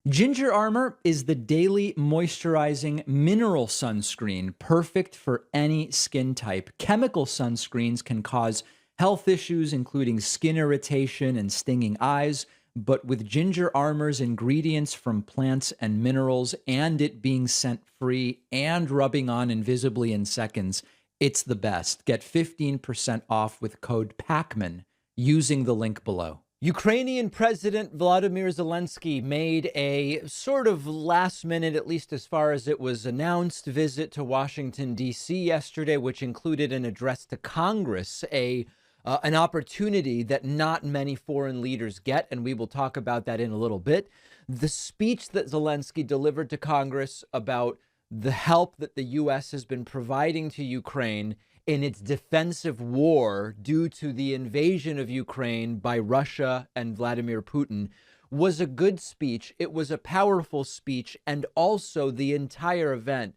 Ginger Armor is the daily moisturizing mineral sunscreen, perfect for any skin type. Chemical sunscreens can cause health issues, including skin irritation and stinging eyes. But with Ginger Armor's ingredients from plants and minerals, and it being scent free and rubbing on invisibly in seconds, it's the best. Get 15% off with code PACMAN using the link below. Ukrainian President Vladimir Zelenskyy made a sort of last minute, at least as far as it was announced, visit to Washington, D.C. yesterday, which included an address to Congress, an opportunity that not many foreign leaders get, and we will talk about that in a little bit. The speech that Zelenskyy delivered to Congress about the help that the U.S. has been providing to Ukraine in its defensive war due to the invasion of Ukraine by Russia and Vladimir Putin was a good speech. It was a powerful speech. And also the entire event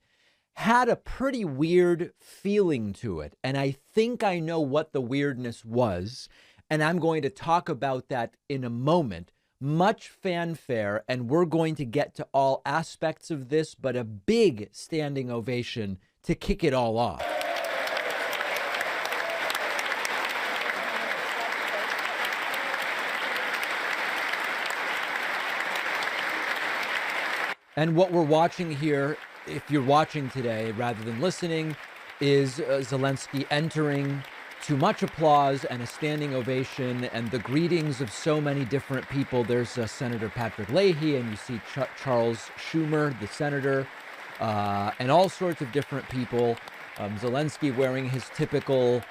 had a pretty weird feeling to it. And I think I know what the weirdness was. And I'm going to talk about that in a moment. Much fanfare, and we're going to get to all aspects of this, but a big standing ovation to kick it all off. And what we're watching here, if you're watching today rather than listening, is Zelenskyy entering to much applause and a standing ovation and the greetings of so many different people. There's Senator Patrick Leahy, and you see Charles Schumer, the senator, and all sorts of different people. Zelenskyy wearing his typical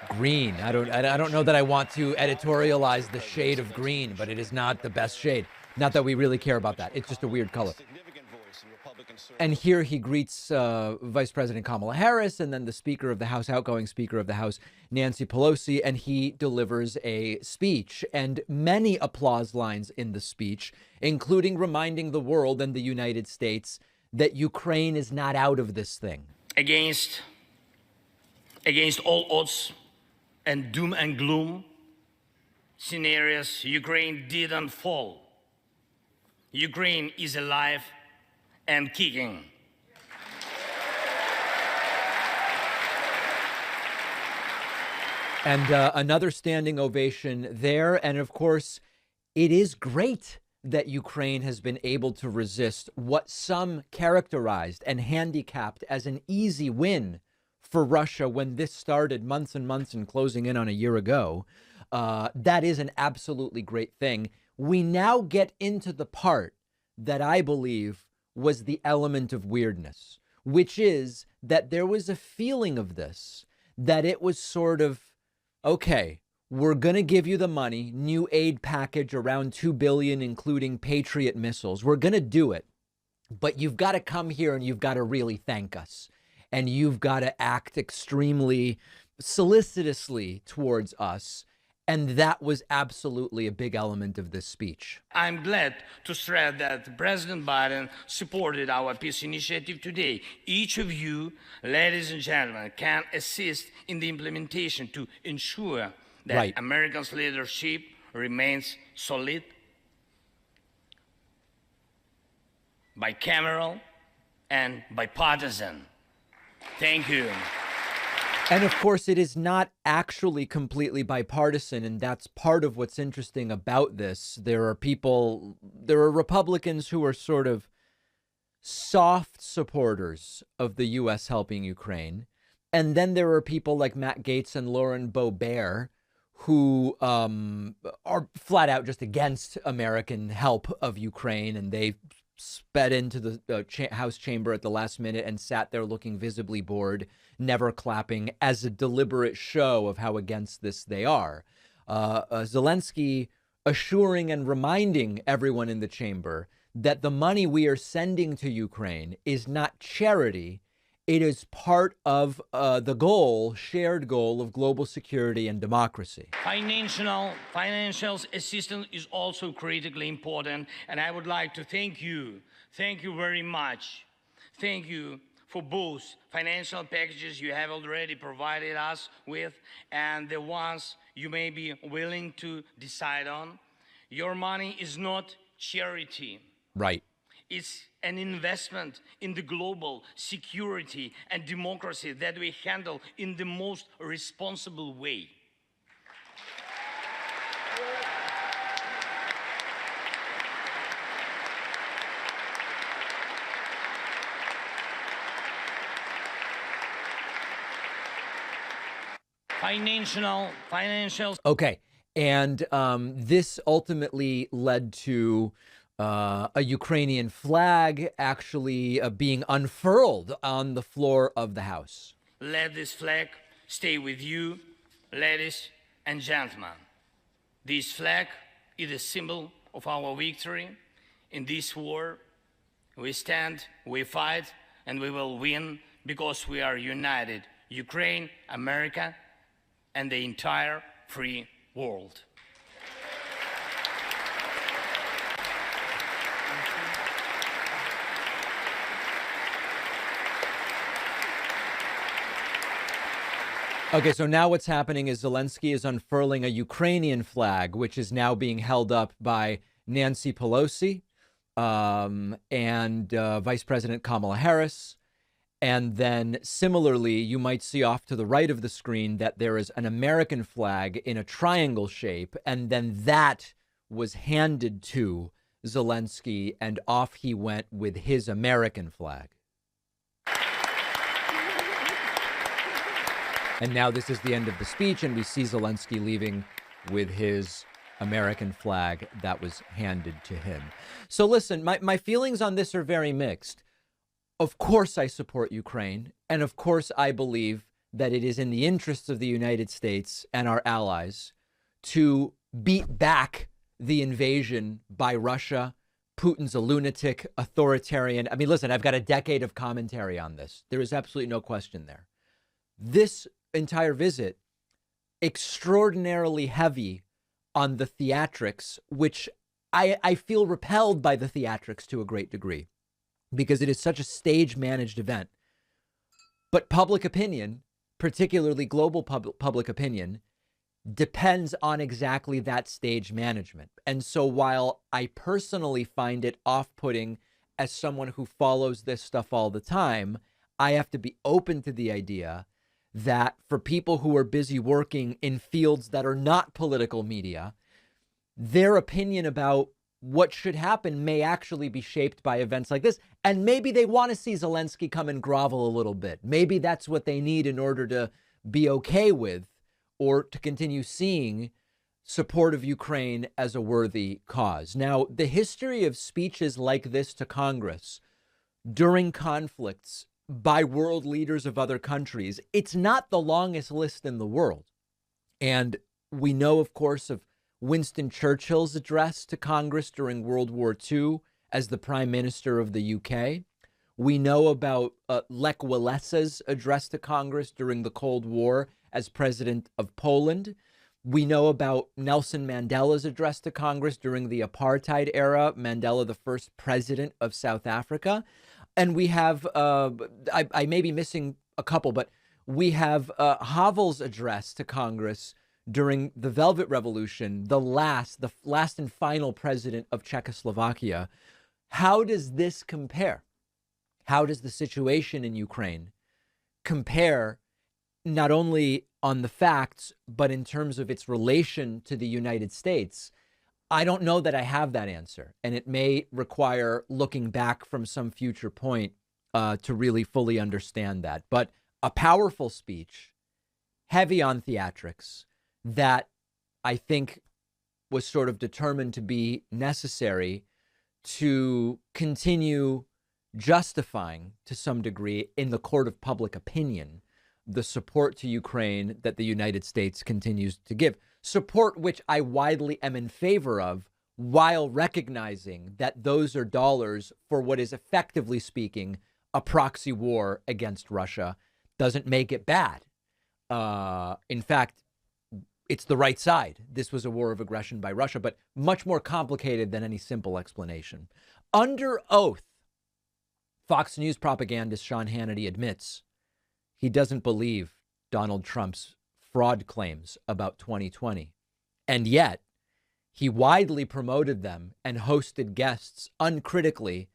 green. I don't know that I want to editorialize the shade of green, but it is not the best shade. Not that we really care about that. It's just a weird color. And here he greets Vice President Kamala Harris and then the Speaker of the House, outgoing Speaker of the House, Nancy Pelosi, and he delivers a speech and many applause lines in the speech, including reminding the world and the United States that Ukraine is not out of this thing. Against all odds and doom and gloom scenarios, Ukraine didn't fall. Ukraine is alive and kicking. And another standing ovation there. And of course, it is great that Ukraine has been able to resist what some characterized and handicapped as an easy win for Russia when this started months and months and closing in on a year ago. That is an absolutely great thing. We now get into the part that I believe was the element of weirdness, which is that there was a feeling of this, that it was sort of, okay, we're going to give you the money, new aid package around $2 billion, including Patriot missiles. We're going to do it, but you've got to come here and you've got to really thank us. And you've got to act extremely solicitously towards us. And that was absolutely a big element of this speech. I'm glad to stress that President Biden supported our peace initiative today. Each of you, ladies and gentlemen, can assist in the implementation to ensure that America's leadership remains solid, bicameral, and bipartisan. Thank you. And of course, it is not actually completely bipartisan. And that's part of what's interesting about this. There are Republicans who are sort of soft supporters of the U.S. helping Ukraine. And then there are people like Matt Gaetz and Lauren Boebert who are flat out just against American help of Ukraine. And they sped into the House chamber at the last minute and sat there looking visibly bored, never clapping, as a deliberate show of how against this they are. Zelenskyy assuring and reminding everyone in the chamber that the money we are sending to Ukraine is not charity. It is part of the goal, shared goal of global security and democracy. Financial assistance is also critically important, and I would like to thank you. Thank you very much. Thank you for both financial packages you have already provided us with and the ones you may be willing to decide on. Your money is not charity. Right. It's an investment in the global security and democracy that we handle in the most responsible way. Financial. Okay. And this ultimately led to a Ukrainian flag actually being unfurled on the floor of the House. Let this flag stay with you, ladies and gentlemen. This flag is a symbol of our victory in this war. We stand, we fight, and we will win because we are united. Ukraine, America, and the entire free world. Okay, so now what's happening is Zelenskyy is unfurling a Ukrainian flag, which is now being held up by Nancy Pelosi and Vice President Kamala Harris. And then similarly, you might see off to the right of the screen that there is an American flag in a triangle shape. And then that was handed to Zelenskyy, and off he went with his American flag. And now this is the end of the speech, and we see Zelenskyy leaving with his American flag that was handed to him. So listen, my feelings on this are very mixed. Of course, I support Ukraine. And of course, I believe that it is in the interests of the United States and our allies to beat back the invasion by Russia. Putin's a lunatic, authoritarian. I mean, listen, I've got a decade of commentary on this. There is absolutely no question there. This entire visit, extraordinarily heavy on the theatrics, which I feel repelled by the theatrics to a great degree, because it is such a stage-managed event. But public opinion, particularly global public opinion, depends on exactly that stage management. And so while I personally find it off-putting as someone who follows this stuff all the time, I have to be open to the idea that for people who are busy working in fields that are not political media, their opinion about what should happen may actually be shaped by events like this. And maybe they want to see Zelenskyy come and grovel a little bit. Maybe that's what they need in order to be okay with or to continue seeing support of Ukraine as a worthy cause. Now, the history of speeches like this to Congress during conflicts by world leaders of other countries, it's not the longest list in the world. And we know, of course, of Winston Churchill's address to Congress during World War II as the Prime Minister of the UK. We know about Lech Walesa's address to Congress during the Cold War as President of Poland. We know about Nelson Mandela's address to Congress during the apartheid era, Mandela, the first president of South Africa. And we have, I may be missing a couple, but we have Havel's address to Congress during the Velvet Revolution, the last and final president of Czechoslovakia. How does this compare? How does the situation in Ukraine compare not only on the facts, but in terms of its relation to the United States? I don't know that I have that answer, and it may require looking back from some future point to really fully understand that. But a powerful speech, heavy on theatrics, that I think was sort of determined to be necessary to continue justifying to some degree in the court of public opinion the support to Ukraine that the United States continues to give. Support which I widely am in favor of, while recognizing that those are dollars for what is, effectively speaking, a proxy war against Russia. Doesn't make it bad. In fact, it's the right side. This was a war of aggression by Russia, but much more complicated than any simple explanation. Under oath, Fox News propagandist Sean Hannity admits he doesn't believe Donald Trump's fraud claims about 2020. And yet He widely promoted them and hosted guests uncritically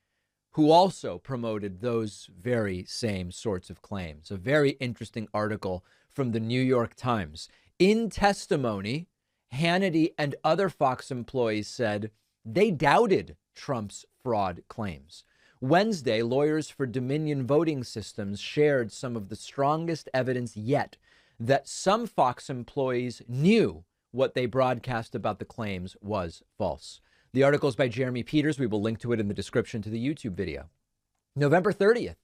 who also promoted those very same sorts of claims. A very interesting article from the New York Times. In testimony, Hannity and other Fox employees said they doubted Trump's fraud claims. Wednesday, lawyers for Dominion voting systems shared some of the strongest evidence yet that some Fox employees knew what they broadcast about the claims was false. The article is by Jeremy Peters. We will link to it in the description to the YouTube video. November 30th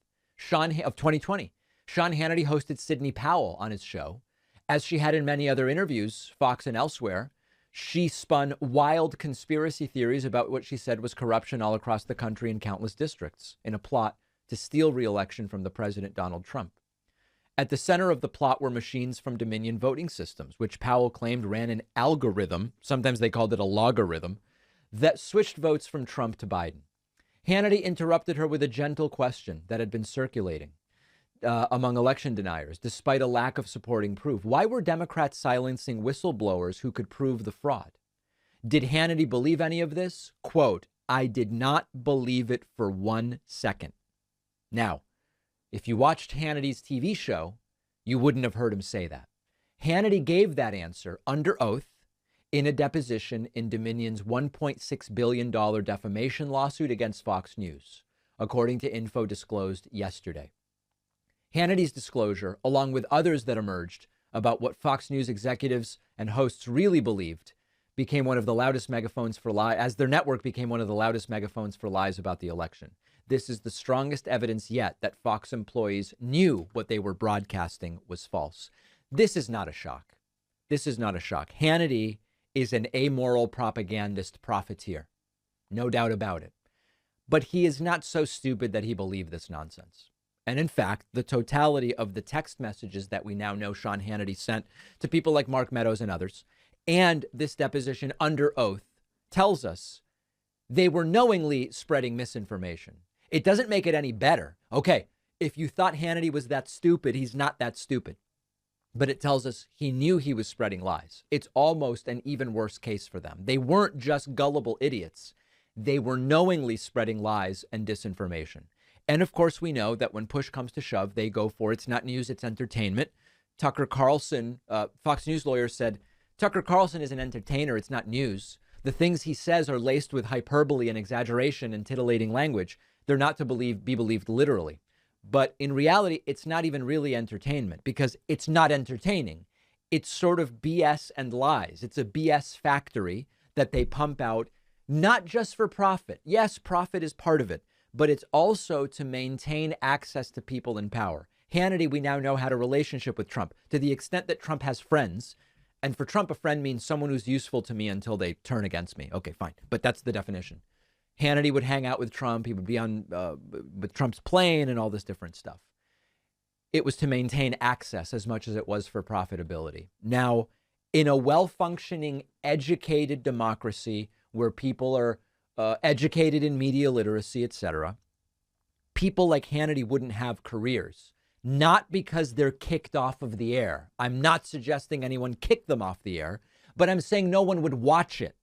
of 2020, Sean Hannity hosted Sidney Powell on his show. As she had in many other interviews, Fox and elsewhere, she spun wild conspiracy theories about what she said was corruption all across the country in countless districts in a plot to steal re-election from the president, Donald Trump. At the center of the plot were machines from Dominion voting systems, which Powell claimed ran an algorithm, sometimes they called it a logarithm, that switched votes from Trump to Biden. Hannity interrupted her with a gentle question that had been circulating among election deniers, despite a lack of supporting proof. Why were Democrats silencing whistleblowers who could prove the fraud? Did Hannity believe any of this? Quote, I did not believe it for 1 second. Now, if you watched Hannity's TV show, you wouldn't have heard him say that. Hannity gave that answer under oath in a deposition in Dominion's $1.6 billion defamation lawsuit against Fox News, according to info disclosed yesterday. Hannity's disclosure, along with others that emerged about what Fox News executives and hosts really believed, became one of the loudest megaphones for lies, as their network became one of the loudest megaphones for lies about the election. This is the strongest evidence yet that Fox employees knew what they were broadcasting was false. This is not a shock. This is not a shock. Hannity is an amoral propagandist profiteer. No doubt about it. But he is not so stupid that he believed this nonsense. And in fact, the totality of the text messages that we now know Sean Hannity sent to people like Mark Meadows and others, and this deposition under oath, tells us they were knowingly spreading misinformation. It doesn't make it any better. Okay, if you thought Hannity was that stupid, he's not that stupid. But it tells us he knew he was spreading lies. It's almost an even worse case for them. They weren't just gullible idiots. They were knowingly spreading lies and disinformation. And of course, we know that when push comes to shove, they go for it's not news, it's entertainment. Tucker Carlson, Fox News lawyer said, Tucker Carlson is an entertainer, it's not news. The things he says are laced with hyperbole and exaggeration and titillating language. They're not to be believed literally. But in reality, it's not even really entertainment because it's not entertaining. It's sort of BS and lies. It's a BS factory that they pump out, not just for profit. Yes, profit is part of it, but it's also to maintain access to people in power. Hannity, we now know, had a relationship with Trump to the extent that Trump has friends. And for Trump, a friend means someone who's useful to me until they turn against me. Okay, fine. But that's the definition. Hannity would hang out with Trump. He would be on with Trump's plane and all this different stuff. It was to maintain access as much as it was for profitability. Now, in a well-functioning, educated democracy where people are educated in media literacy, etc., people like Hannity wouldn't have careers, not because they're kicked off of the air. I'm not suggesting anyone kicked them off the air, but I'm saying no one would watch it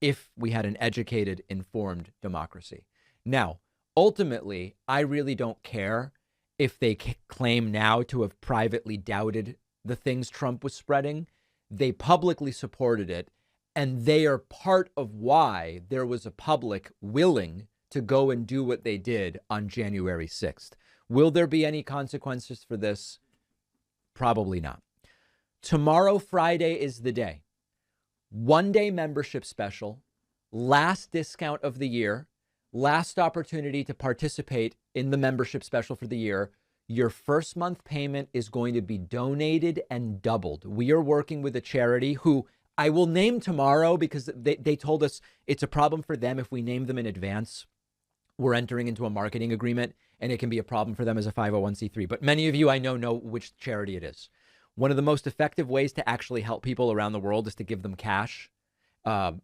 if we had an educated, informed democracy. Now, ultimately, I really don't care if they claim now to have privately doubted the things Trump was spreading. They publicly supported it, and they are part of why there was a public willing to go and do what they did on January 6th. Will there be any consequences for this? Probably not. Tomorrow, Friday, is the day. One-day membership special, last discount of the year, last opportunity to participate in the membership special for the year. Your first month payment is going to be donated and doubled. We are working with a charity who I will name tomorrow because they told us it's a problem for them if we name them in advance. We're entering into a marketing agreement and it can be a problem for them as a 501c3. But many of you I know which charity it is. One of the most effective ways to actually help people around the world is to give them cash.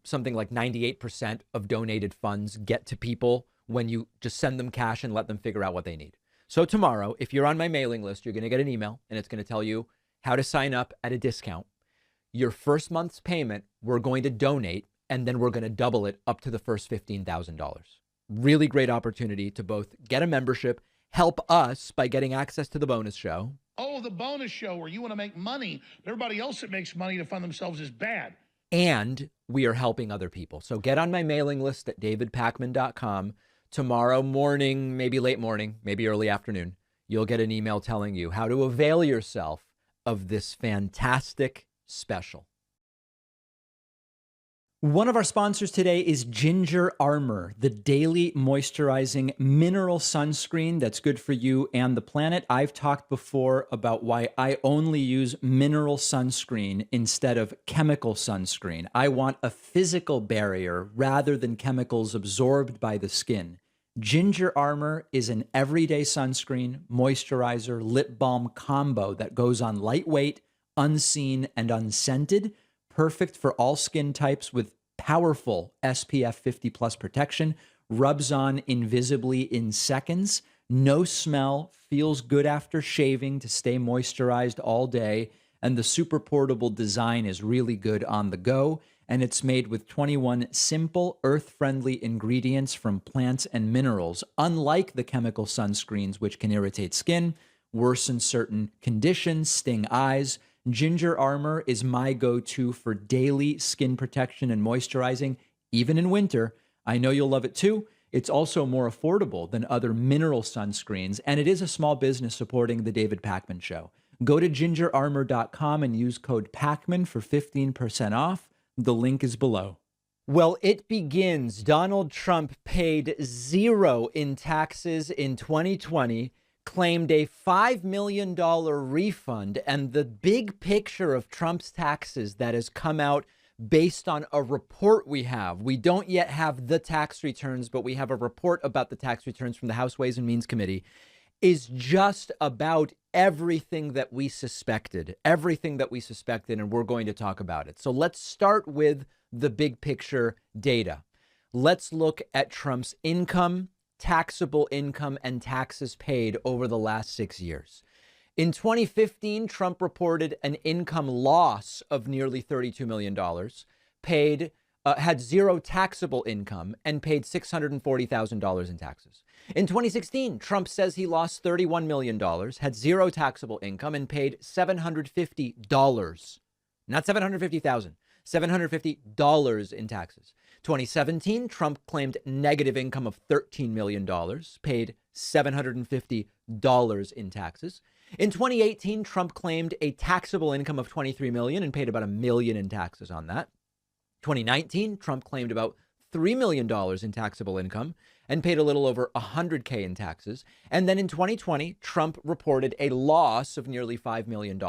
Something like 98% of donated funds get to people when you just send them cash and let them figure out what they need. So tomorrow, if you're on my mailing list, you're going to get an email and it's going to tell you how to sign up at a discount. your first month's payment, we're going to donate, and then we're going to double it up to the first $15,000. Really great opportunity to both get a membership, help us by getting access to the bonus show. Oh, the bonus show where you want to make money, but everybody else that makes money to fund themselves is bad. And we are helping other people. So get on my mailing list at davidpakman.com. Tomorrow morning, maybe late morning, maybe early afternoon, you'll get an email telling you how to avail yourself of this fantastic special. One of our sponsors today is Ginger Armor, the daily moisturizing mineral sunscreen that's good for you and the planet. I've talked before about why I only use mineral sunscreen instead of chemical sunscreen. I want a physical barrier rather than chemicals absorbed by the skin. Ginger Armor is an everyday sunscreen, moisturizer, lip balm combo that goes on lightweight, unseen, and unscented. Perfect for all skin types with powerful SPF 50 plus protection, rubs on invisibly in seconds, no smell, feels good after shaving to stay moisturized all day, and the super portable design is really good on the go, and it's made with 21 simple, earth-friendly ingredients from plants and minerals, unlike the chemical sunscreens which can irritate skin, worsen certain conditions, sting eyes. Ginger Armor is my go-to for daily skin protection and moisturizing, even in winter. I know you'll love it too. It's also more affordable than other mineral sunscreens, and it is a small business supporting the David Pakman Show. Go to gingerarmor.com and use code PAKMAN for 15% off. The link is below. Well, it begins. Donald Trump paid zero in taxes in 2020. Claimed a $5 million refund, and the big picture of Trump's taxes that has come out based on a report we have. We don't yet have the tax returns, but we have a report about the tax returns from the House Ways and Means Committee, is just about everything that we suspected, and we're going to talk about it. So let's start with the big picture data. Let's look at Trump's income, taxable income, and taxes paid over the last 6 years. In 2015, Trump reported an income loss of nearly $32 million, had zero taxable income, and paid $640,000 in taxes. In 2016, Trump says he lost $31 million, had zero taxable income, and paid $750, not $750,000, $750 in taxes. 2017, Trump claimed negative income of $13 million, paid $750 in taxes. In 2018, Trump claimed a taxable income of $23 million and paid about $1 million in taxes on that. 2019, Trump claimed about $3 million in taxable income and paid a little over $100K in taxes. And then in 2020, Trump reported a loss of nearly $5 million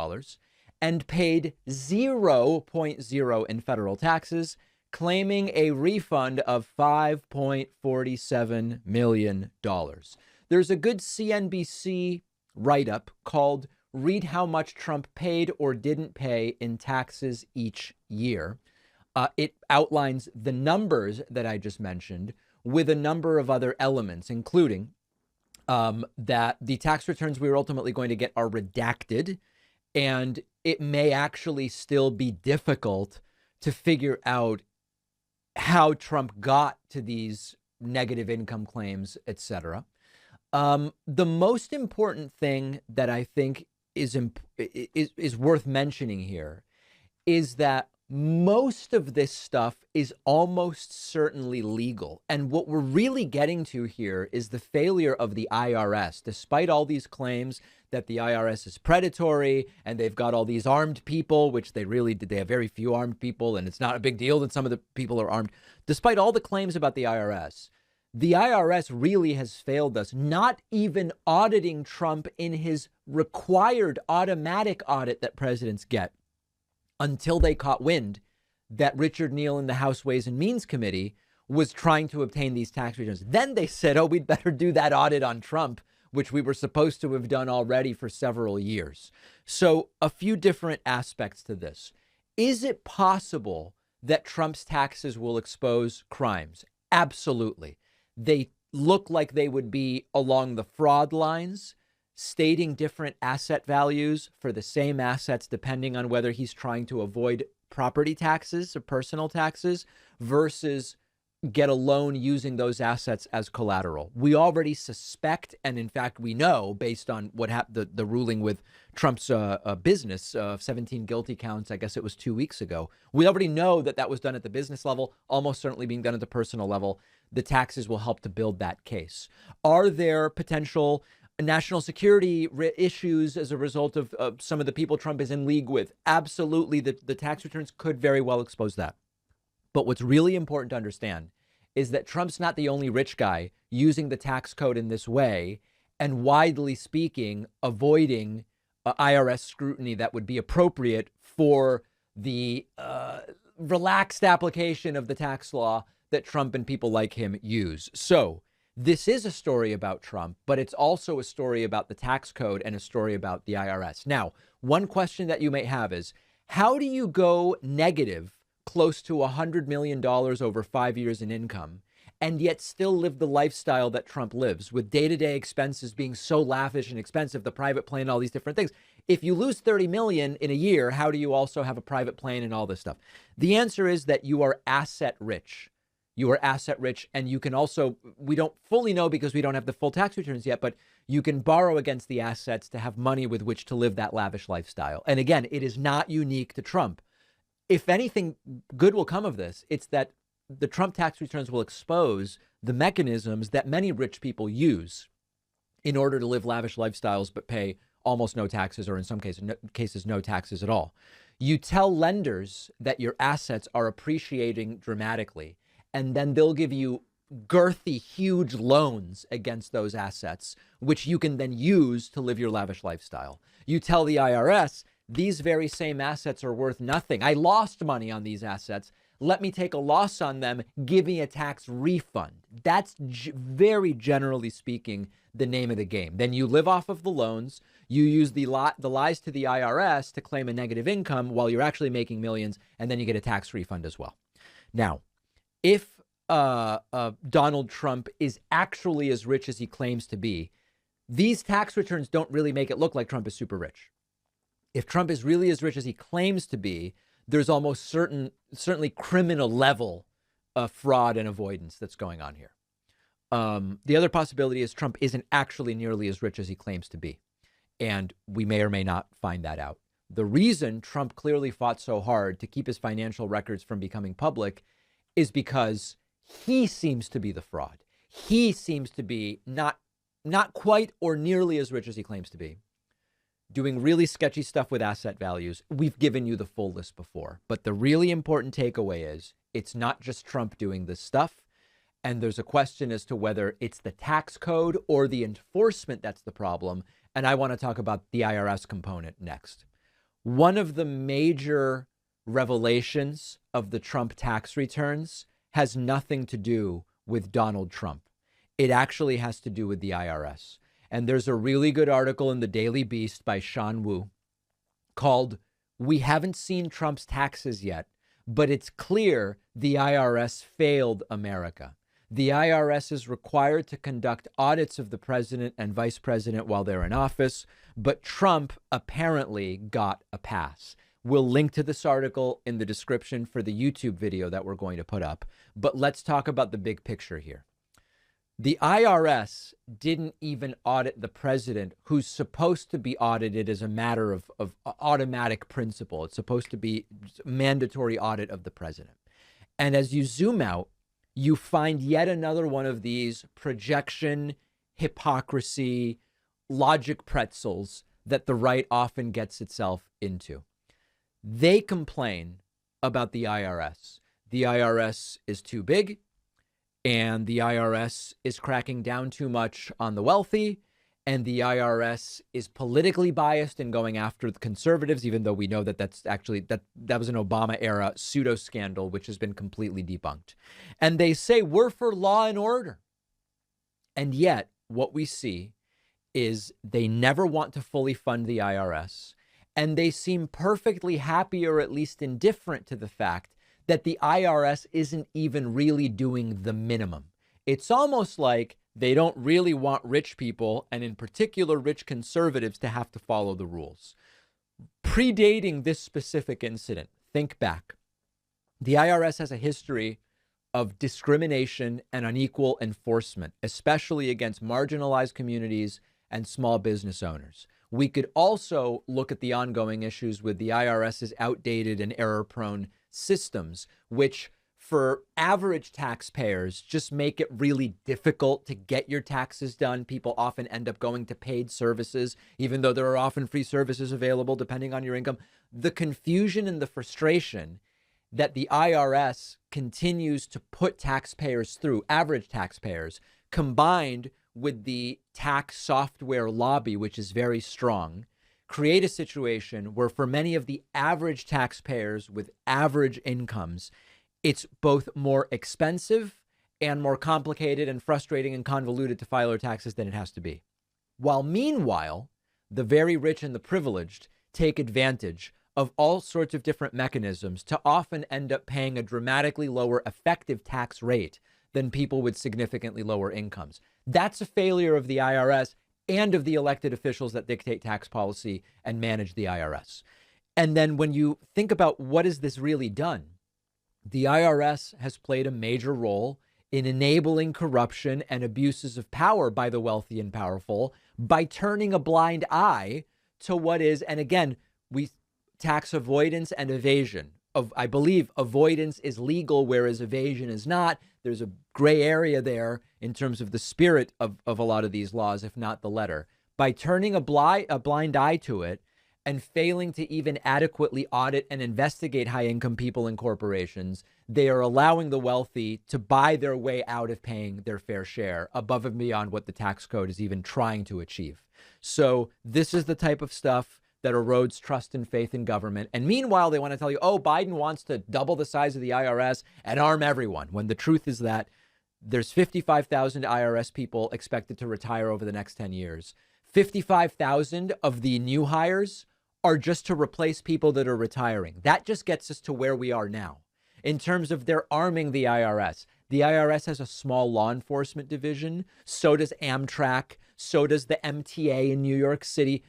and paid 0.0 in federal taxes, claiming a refund of $5.47 million. There's a good CNBC write-up called Read How Much Trump Paid or Didn't Pay in Taxes Each Year. It outlines the numbers that I just mentioned with a number of other elements, including that the tax returns we are ultimately going to get are redacted, and it may actually still be difficult to figure out how Trump got to these negative income claims, etc. The most important thing that I think is worth mentioning here is that most of this stuff is almost certainly legal. And what we're really getting to here is the failure of the IRS, despite all these claims that the IRS is predatory and they've got all these armed people, which they really did. They have very few armed people, and it's not a big deal that some of the people are armed. Despite all the claims about the IRS really has failed us, not even auditing Trump in his required automatic audit that presidents get, until they caught wind that Richard Neal in the House Ways and Means Committee was trying to obtain these tax returns. Then they said, oh, we'd better do that audit on Trump, which we were supposed to have done already for several years. So a few different aspects to this. Is it possible that Trump's taxes will expose crimes? Absolutely. They look like they would be along the fraud lines, stating different asset values for the same assets, depending on whether he's trying to avoid property taxes or personal taxes versus get a loan using those assets as collateral. We already suspect, and in fact, we know based on what happened, the ruling with Trump's business, 17 guilty counts, I guess it was 2 weeks ago. We already know that that was done at the business level, almost certainly being done at the personal level. The taxes will help to build that case. Are there potential national security issues as a result of some of the people Trump is in league with? Absolutely. The tax returns could very well expose that. But what's really important to understand is that Trump's not the only rich guy using the tax code in this way and, widely speaking, avoiding IRS scrutiny that would be appropriate for the relaxed application of the tax law that Trump and people like him use. So this is a story about Trump, but it's also a story about the tax code and a story about the IRS. Now, one question that you may have is, how do you go negative close to $100 million over 5 years in income and yet still live the lifestyle that Trump lives, with day-to-day expenses being so lavish and expensive, the private plane, all these different things? If you lose 30 million in a year, how do you also have a private plane and all this stuff? The answer is that you are asset rich. You are asset rich, and you can also, we don't fully know because we don't have the full tax returns yet, but you can borrow against the assets to have money with which to live that lavish lifestyle. And again, it is not unique to Trump. If anything good will come of this, it's that the Trump tax returns will expose the mechanisms that many rich people use in order to live lavish lifestyles but pay almost no taxes, or in some cases, no taxes at all. You tell lenders that your assets are appreciating dramatically, and then they'll give you girthy, huge loans against those assets, which you can then use to live your lavish lifestyle. You tell the IRS, these very same assets are worth nothing. I lost money on these assets. Let me take a loss on them. Give me a tax refund. That's very generally speaking the name of the game. Then you live off of the loans. You use the lies to the IRS to claim a negative income while you're actually making millions, and then you get a tax refund as well. Now, if Donald Trump is actually as rich as he claims to be, these tax returns don't really make it look like Trump is super rich. If Trump is really as rich as he claims to be, there's almost certainly criminal level of fraud and avoidance that's going on here. The other possibility is Trump isn't actually nearly as rich as he claims to be. And we may or may not find that out. The reason Trump clearly fought so hard to keep his financial records from becoming public is because he seems to be the fraud. He seems to be not quite or nearly as rich as he claims to be, doing really sketchy stuff with asset values. We've given you the full list before, but the really important takeaway is it's not just Trump doing this stuff. And there's a question as to whether it's the tax code or the enforcement that's the problem. And I want to talk about the IRS component next. One of the major revelations of the Trump tax returns has nothing to do with Donald Trump. It actually has to do with the IRS. And there's a really good article in the Daily Beast by Sean Wu called "We Haven't Seen Trump's Taxes Yet, but it's clear the IRS failed America." The IRS is required to conduct audits of the president and vice president while they're in office, but Trump apparently got a pass. We'll link to this article in the description for the YouTube video that we're going to put up. But let's talk about the big picture here. The IRS didn't even audit the president, who's supposed to be audited as a matter of automatic principle. It's supposed to be mandatory audit of the president. And as you zoom out, you find yet another one of these projection, hypocrisy, logic pretzels that the right often gets itself into. They complain about the IRS. The IRS is too big, and the IRS is cracking down too much on the wealthy, and the IRS is politically biased and going after the conservatives, even though we know that that's actually, that was an Obama era pseudo scandal, which has been completely debunked. And they say we're for law and order. And yet what we see is they never want to fully fund the IRS. And they seem perfectly happy, or at least indifferent to the fact that the IRS isn't even really doing the minimum. It's almost like they don't really want rich people, and in particular rich conservatives, to have to follow the rules. Predating this specific incident, think back. The IRS has a history of discrimination and unequal enforcement, especially against marginalized communities and small business owners. We could also look at the ongoing issues with the IRS's outdated and error-prone systems, which for average taxpayers just make it really difficult to get your taxes done. People often end up going to paid services, even though there are often free services available depending on your income. The confusion and the frustration that the IRS continues to put taxpayers through, average taxpayers, combined with the tax software lobby, which is very strong, create a situation where for many of the average taxpayers with average incomes, it's both more expensive and more complicated and frustrating and convoluted to file their taxes than it has to be. While meanwhile, the very rich and the privileged take advantage of all sorts of different mechanisms to often end up paying a dramatically lower effective tax rate than people with significantly lower incomes. That's a failure of the IRS and of the elected officials that dictate tax policy and manage the IRS. And then when you think about what has this really done, the IRS has played a major role in enabling corruption and abuses of power by the wealthy and powerful by turning a blind eye to what is, and again, tax avoidance and evasion. I believe avoidance is legal, whereas evasion is not. There's a gray area there in terms of the spirit of a lot of these laws, if not the letter. By turning a blind eye to it and failing to even adequately audit and investigate high-income people and corporations, they are allowing the wealthy to buy their way out of paying their fair share above and beyond what the tax code is even trying to achieve. So this is the type of stuff that erodes trust and faith in government. And meanwhile, they want to tell you, oh, Biden wants to double the size of the IRS and arm everyone, when the truth is that there's 55,000 IRS people expected to retire over the next 10 years. 55,000 of the new hires are just to replace people that are retiring. That just gets us to where we are now. In terms of their arming the IRS has a small law enforcement division. So does Amtrak. So does the MTA in New York City.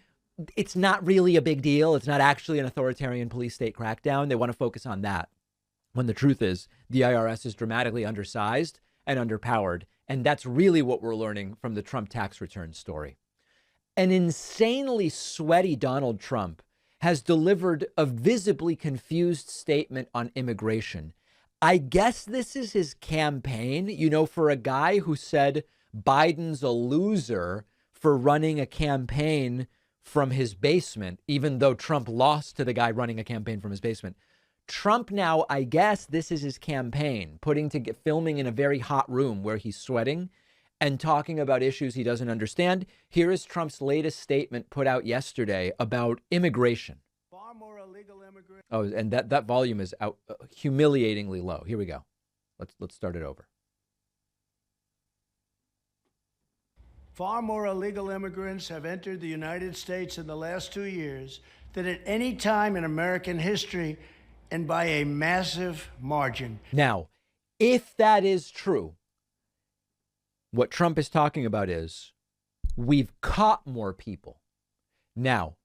It's not really a big deal. It's not actually an authoritarian police state crackdown. They want to focus on that, when the truth is the IRS is dramatically undersized and underpowered. And that's really what we're learning from the Trump tax return story. An insanely sweaty Donald Trump has delivered a visibly confused statement on immigration. I guess this is his campaign, for a guy who said Biden's a loser for running a campaign from his basement, even though Trump lost to the guy running a campaign from his basement. Trump now, I guess this is his campaign, filming in a very hot room where he's sweating and talking about issues he doesn't understand. Here is Trump's latest statement put out yesterday about immigration. Far more illegal immigrants. Oh, and that volume is out humiliatingly low. Here we go. Let's start it over. Far more illegal immigrants have entered the United States in the last 2 years than at any time in American history, and by a massive margin. Now, if that is true, what Trump is talking about is we've caught more people. Now,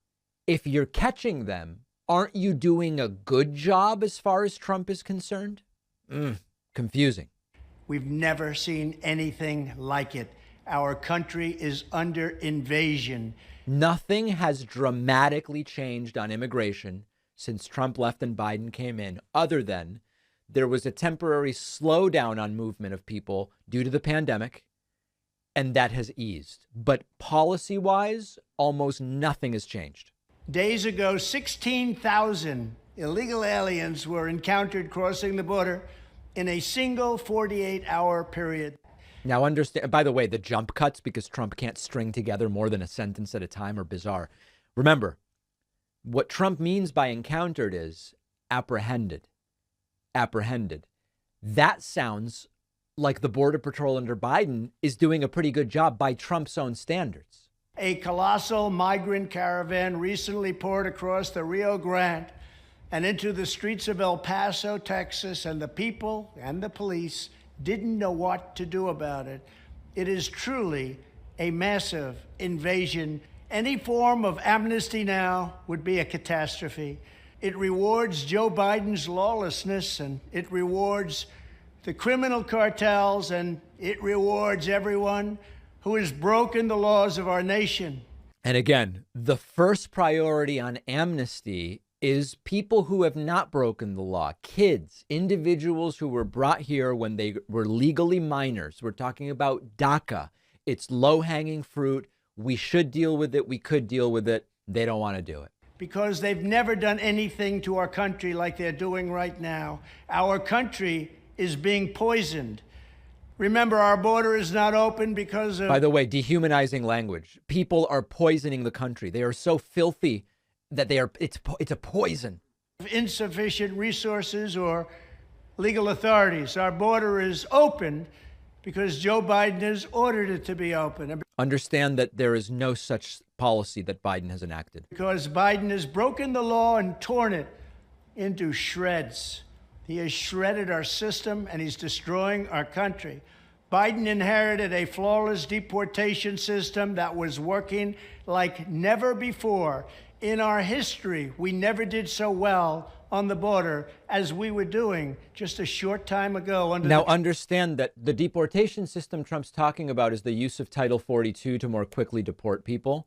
if you're catching them, aren't you doing a good job as far as Trump is concerned? Confusing. We've never seen anything like it. Our country is under invasion. Nothing has dramatically changed on immigration since Trump left and Biden came in, other than there was a temporary slowdown on movement of people due to the pandemic, and that has eased. But policy-wise, almost nothing has changed. Days ago, 16,000 illegal aliens were encountered crossing the border in a single 48-hour period. Now understand, by the way, the jump cuts, because Trump can't string together more than a sentence at a time, are bizarre. Remember, what Trump means by encountered is apprehended. Apprehended. That sounds like the Border Patrol under Biden is doing a pretty good job by Trump's own standards. A colossal migrant caravan recently poured across the Rio Grande and into the streets of El Paso, Texas, and the people and the police didn't know what to do about it. It is truly a massive invasion. Any form of amnesty now would be a catastrophe. It rewards Joe Biden's lawlessness, and it rewards the criminal cartels, and it rewards everyone who has broken the laws of our nation. And again, the first priority on amnesty is people who have not broken the law, kids, individuals who were brought here when they were legally minors. We're talking about DACA. It's low-hanging fruit. We should deal with it. We could deal with it. They don't want to do it. Because they've never done anything to our country like they're doing right now. Our country is being poisoned. Remember, our border is not open because of... By the way, dehumanizing language. People are poisoning the country. They are so filthy that it's a poison. Insufficient resources or legal authorities. Our border is open because Joe Biden has ordered it to be open. Understand that there is no such policy that Biden has enacted. Because Biden has broken the law and torn it into shreds. He has shredded our system, and he's destroying our country. Biden inherited a flawless deportation system that was working like never before. In our history, we never did so well on the border as we were doing just a short time ago. Now, understand that the deportation system Trump's talking about is the use of Title 42 to more quickly deport people.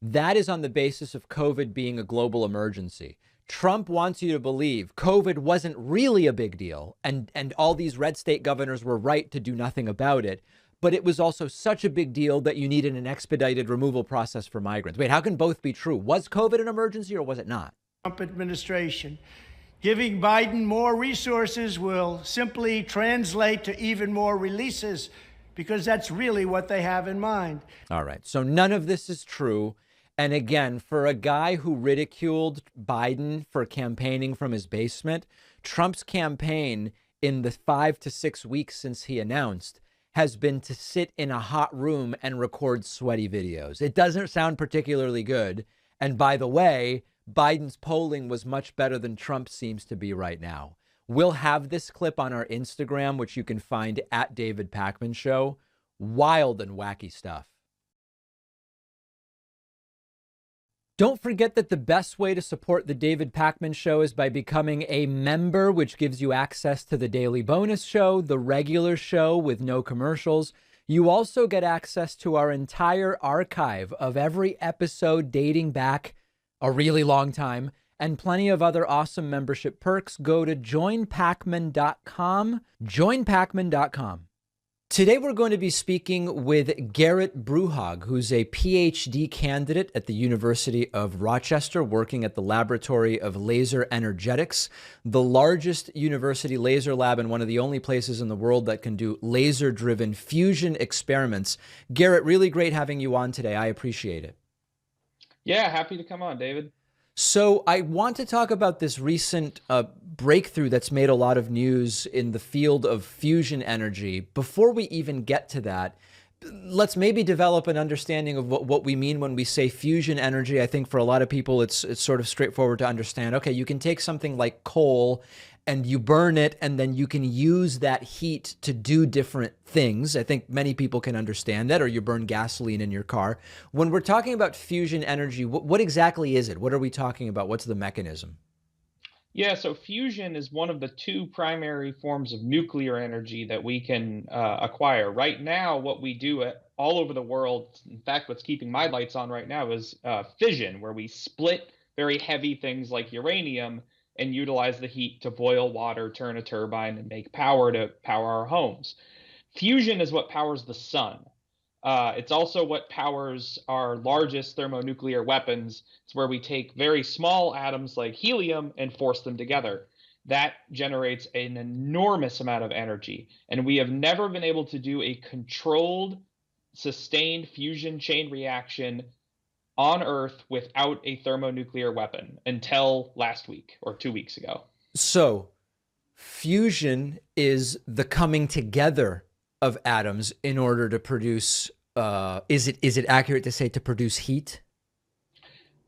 That is on the basis of COVID being a global emergency. Trump wants you to believe COVID wasn't really a big deal, and all these red state governors were right to do nothing about it. But it was also such a big deal that you needed an expedited removal process for migrants. Wait, how can both be true? Was COVID an emergency or was it not? Trump administration. Giving Biden more resources will simply translate to even more releases, because that's really what they have in mind. All right. So none of this is true. And again, for a guy who ridiculed Biden for campaigning from his basement, Trump's campaign in the 5 to 6 weeks since he announced has been to sit in a hot room and record sweaty videos. It doesn't sound particularly good. And by the way, Biden's polling was much better than Trump seems to be right now. We'll have this clip on our Instagram, which you can find at David Pakman Show. Wild and wacky stuff. Don't forget that the best way to support the David Pakman Show is by becoming a member, which gives you access to the daily bonus show, the regular show with no commercials. You also get access to our entire archive of every episode dating back a really long time, and plenty of other awesome membership perks. Go to joinpakman.com, joinpakman.com. Today, we're going to be speaking with Gerrit Bruhaug, who's a PhD candidate at the University of Rochester, working at the Laboratory of Laser Energetics, the largest university laser lab and one of the only places in the world that can do laser-driven fusion experiments. Gerrit, really great having you on today. I appreciate it. Yeah, happy to come on, David. So I want to talk about this recent breakthrough that's made a lot of news in the field of fusion energy. Before we even get to that, let's maybe develop an understanding of what we mean when we say fusion energy. I think for a lot of people, it's sort of straightforward to understand. Okay, you can take something like coal and you burn it, and then you can use that heat to do different things. I think many people can understand that, or you burn gasoline in your car. When we're talking about fusion energy, what exactly is it? What are we talking about? What's the mechanism? Yeah, so fusion is one of the two primary forms of nuclear energy that we can acquire. Right now, what we do all over the world, in fact, what's keeping my lights on right now is fission, where we split very heavy things like uranium and utilize the heat to boil water, turn a turbine, and make power to power our homes. Fusion is what powers the sun. It's also what powers our largest thermonuclear weapons. It's where we take very small atoms like helium and force them together. That generates an enormous amount of energy. And we have never been able to do a controlled, sustained fusion chain reaction on Earth without a thermonuclear weapon until last week or 2 weeks ago. So fusion is the coming together of atoms in order to produce, is it accurate to say to produce heat?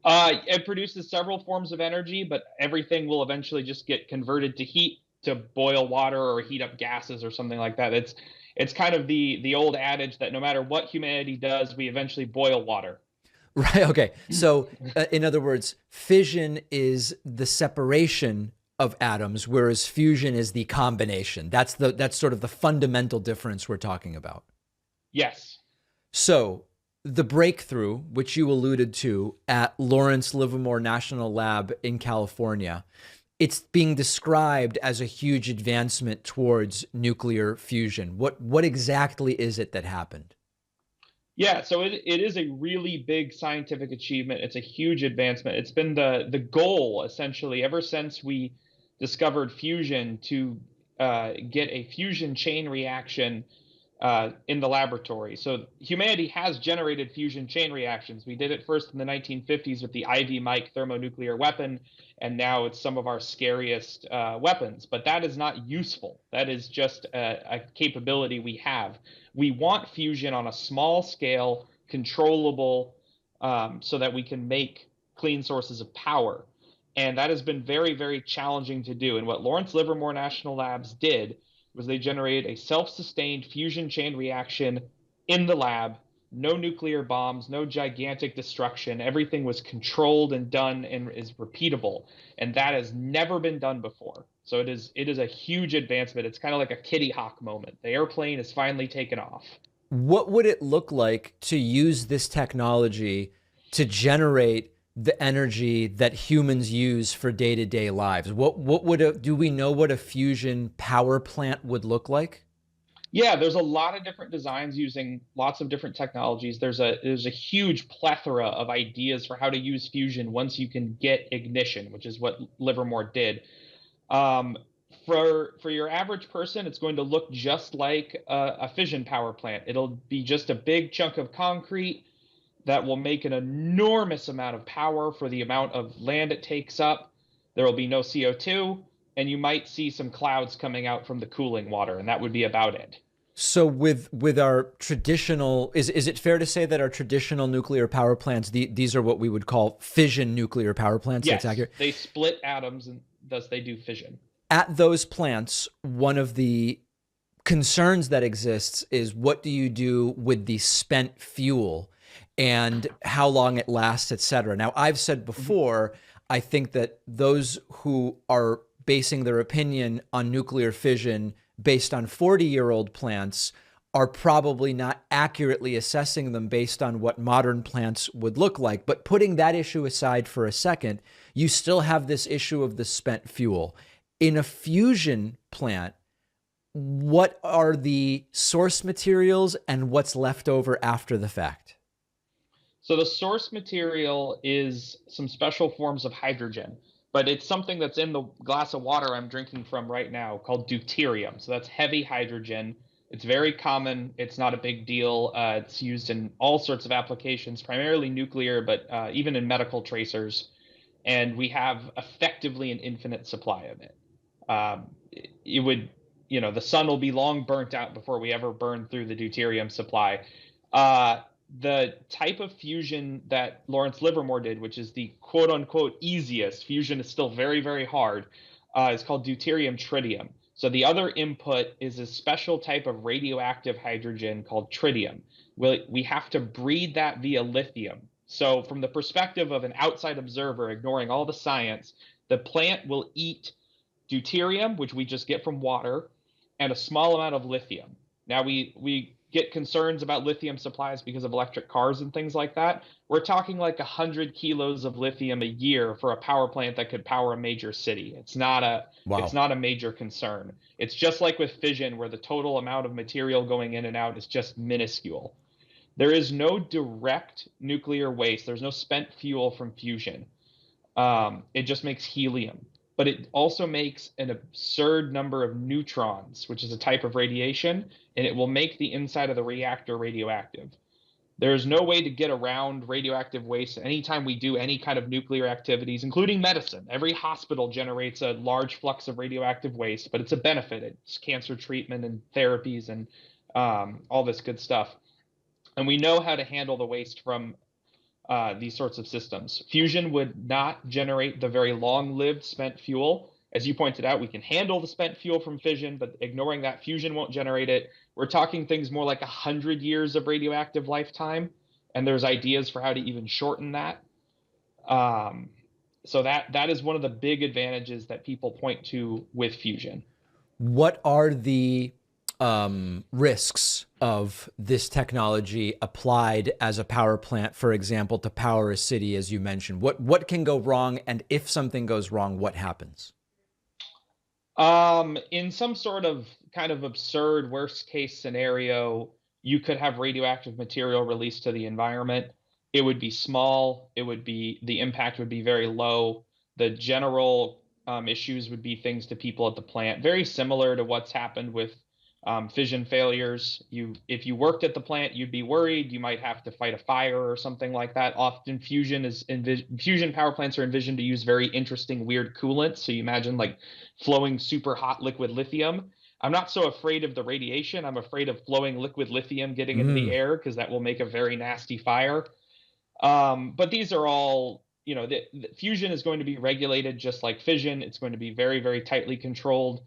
It produces several forms of energy, but everything will eventually just get converted to heat to boil water or heat up gases or something like that. It's kind of the old adage that no matter what humanity does, we eventually boil water. Right. Okay. So, in other words, fission is the separation of atoms, whereas fusion is the combination. That's sort of the fundamental difference we're talking about. Yes. So, the breakthrough, which you alluded to at Lawrence Livermore National Lab in California, it's being described as a huge advancement towards nuclear fusion. What exactly is it that happened? Yeah, so it is a really big scientific achievement. It's a huge advancement. It's been the goal essentially ever since we discovered fusion to get a fusion chain reaction in the laboratory. So humanity has generated fusion chain reactions. We did it first in the 1950s with the Ivy Mike thermonuclear weapon, and now it's some of our scariest weapons. But that is not useful. That is just a capability we have. We want fusion on a small scale, controllable, so that we can make clean sources of power. And that has been very, very challenging to do. And what Lawrence Livermore National Labs did was they generated a self-sustained fusion chain reaction in the lab. No nuclear bombs, no gigantic destruction. Everything was controlled and done and is repeatable. And that has never been done before. So it is a huge advancement. It's kind of like a Kitty Hawk moment. The airplane is finally taken off. What would it look like to use this technology to generate the energy that humans use for day-to-day lives? Do we know what a fusion power plant would look like? Yeah, there's a lot of different designs using lots of different technologies. There's a huge plethora of ideas for how to use fusion once you can get ignition, which is what Livermore did. Um, for your average person, it's going to look just like a fission power plant. It'll be just a big chunk of concrete that will make an enormous amount of power for the amount of land it takes up. There will be no CO2, and you might see some clouds coming out from the cooling water, and that would be about it. So with our traditional, is it fair to say that our traditional nuclear power plants, these are what we would call fission nuclear power plants? Yes, that's accurate. they split atoms, and thus they do fission. At those plants, one of the concerns that exists is what do you do with the spent fuel and how long it lasts, et cetera. Now, I've said before, I think that those who are basing their opinion on nuclear fission based on 40-year-old plants are probably not accurately assessing them based on what modern plants would look like. But putting that issue aside for a second, you still have this issue of the spent fuel. In a fusion plant, what are the source materials and what's left over after the fact? So the source material is some special forms of hydrogen, but it's something that's in the glass of water I'm drinking from right now called deuterium. So that's heavy hydrogen. It's very common. It's not a big deal. It's used in all sorts of applications, primarily nuclear, but even in medical tracers. And we have effectively an infinite supply of it. It would, the sun will be long burnt out before we ever burn through the deuterium supply. The type of fusion that Lawrence Livermore did, which is the quote unquote easiest, fusion is still very, very hard, is called deuterium tritium. So the other input is a special type of radioactive hydrogen called tritium. We have to breed that via lithium. So from the perspective of an outside observer, ignoring all the science, the plant will eat deuterium, which we just get from water, and a small amount of lithium. Now we get concerns about lithium supplies because of electric cars and things like that. We're talking like 100 kilos of lithium a year for a power plant that could power a major city. It's not a major concern. It's just like with fission, where the total amount of material going in and out is just minuscule. There is no direct nuclear waste. There's no spent fuel from fusion. It just makes helium. But it also makes an absurd number of neutrons, which is a type of radiation, and it will make the inside of the reactor radioactive. There's no way to get around radioactive waste anytime we do any kind of nuclear activities, including medicine. Every hospital generates a large flux of radioactive waste, but it's a benefit. It's cancer treatment and therapies and all this good stuff. And we know how to handle the waste from these sorts of systems. Fusion would not generate the very long-lived spent fuel. As you pointed out, we can handle the spent fuel from fission, but ignoring that, fusion won't generate it. We're talking things more like 100 years of radioactive lifetime, and there's ideas for how to even shorten that. So that is one of the big advantages that people point to with fusion. What are the risks of this technology applied as a power plant, for example, to power a city, as you mentioned? What can go wrong, and if something goes wrong, what happens? In some sort of kind of absurd worst case scenario, you could have radioactive material released to the environment. It would be small. The impact would be very low. The general issues would be things to people at the plant, very similar to what's happened with fission failures. If you worked at the plant, you'd be worried. You might have to fight a fire or something like that. Often fusion power plants are envisioned to use very interesting, weird coolants. So you imagine like flowing super hot liquid lithium. I'm not so afraid of the radiation. I'm afraid of flowing liquid lithium getting into the air, because that will make a very nasty fire. But these are all, the fusion is going to be regulated just like fission. It's going to be very, very tightly controlled.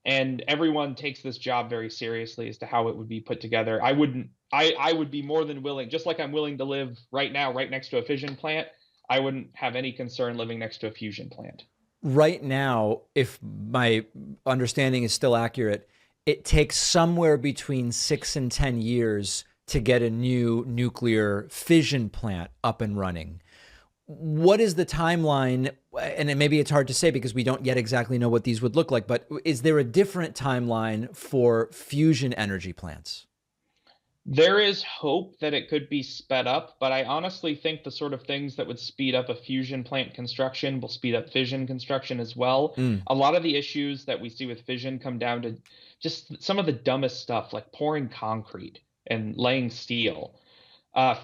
And everyone takes this job very seriously as to how it would be put together. I would be more than willing, just like I'm willing to live right now, right next to a fission plant. I wouldn't have any concern living next to a fusion plant. Right now, if my understanding is still accurate, it takes somewhere between 6 and 10 years to get a new nuclear fission plant up and running. What is the timeline? And maybe it's hard to say because we don't yet exactly know what these would look like, but is there a different timeline for fusion energy plants? There is hope that it could be sped up, but I honestly think the sort of things that would speed up a fusion plant construction will speed up fission construction as well. A lot of the issues that we see with fission come down to just some of the dumbest stuff, like pouring concrete and laying steel.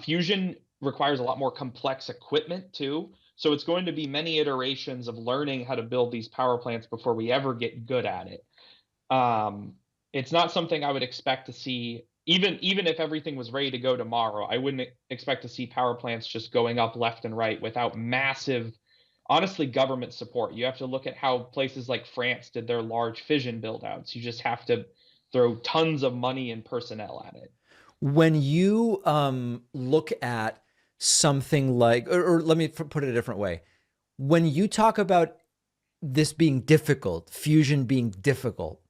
Fusion requires a lot more complex equipment too. So it's going to be many iterations of learning how to build these power plants before we ever get good at it. It's not something I would expect to see, even if everything was ready to go tomorrow. I wouldn't expect to see power plants just going up left and right without massive, honestly, government support. You have to look at how places like France did their large fission build-outs. You just have to throw tons of money and personnel at it. When you look at something like, or let me put it a different way. When you talk about this being difficult, fusion being difficult,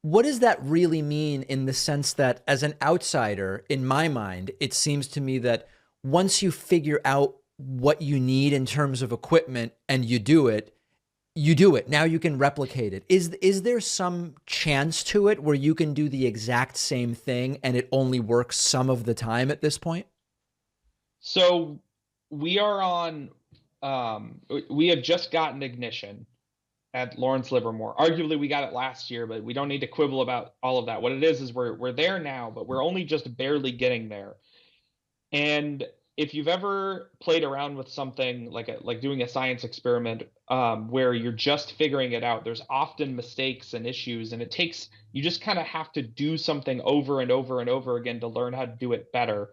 what does that really mean in the sense that as an outsider, in my mind, it seems to me that once you figure out what you need in terms of equipment and you do it. Now you can replicate it. Is there some chance to it where you can do the exact same thing and it only works some of the time at this point? So we are on, we have just gotten ignition at Lawrence Livermore. Arguably, we got it last year, but we don't need to quibble about all of that. What it is we're there now, but we're only just barely getting there. And if you've ever played around with something like doing a science experiment where you're just figuring it out, there's often mistakes and issues, and you just kind of have to do something over and over and over again to learn how to do it better.